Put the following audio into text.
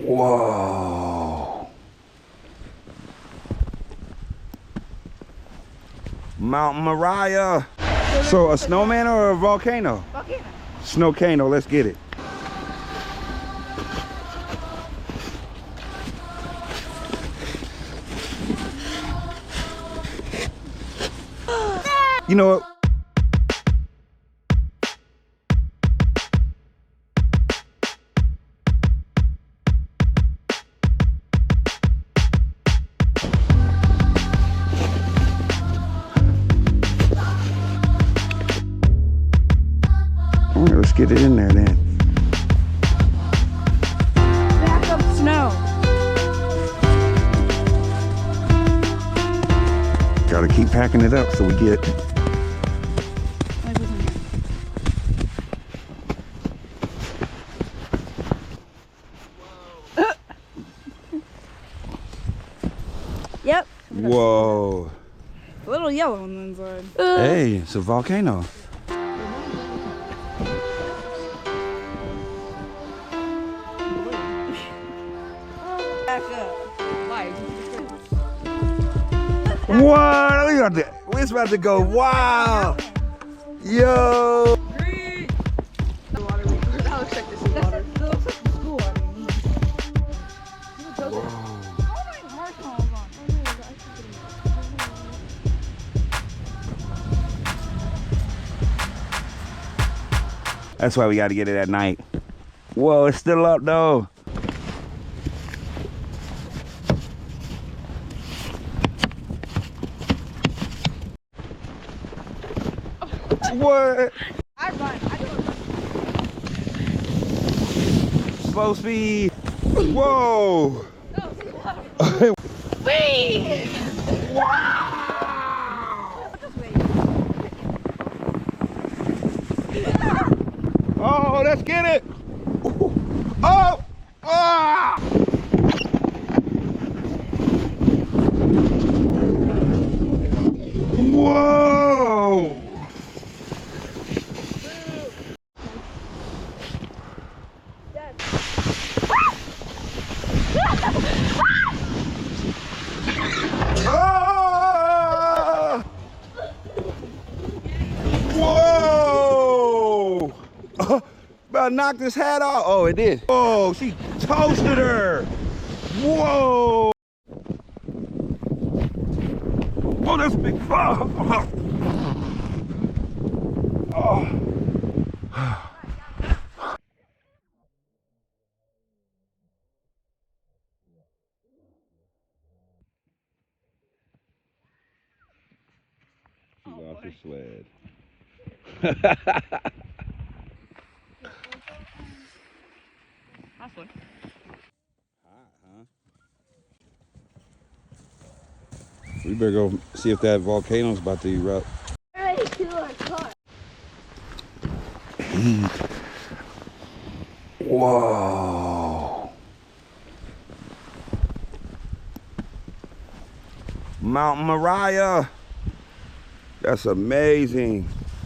Whoa. Mount Moriah. So a snowman or a volcano? Volcano. Snowcano, let's get it. You know what? Let's get it in there then. Back up snow. Gotta keep packing it up so we get. Yep. Whoa. A little yellow on the inside. Hey, it's a volcano. Back up. What? We're about to go. Wow. Yo. Green. The water. That looks like the sea water. That looks like the school water. That's why we got to get it at night. Whoa, it's still up though. What? I run. I do Slow speed. Whoa. it. Wee! Wow! Oh, let's get it. Oh. Ah. Whoa. Ah! Whoa! About knocked his hat off. Oh, it did. Oh, she toasted her. Whoa! Oh, that's big. Oh. Oh. She lost her sled. That's one. Hot, huh? We better go see if that volcano's about to erupt. Ready to our car. Heat. Whoa. Mount Moriah. That's amazing.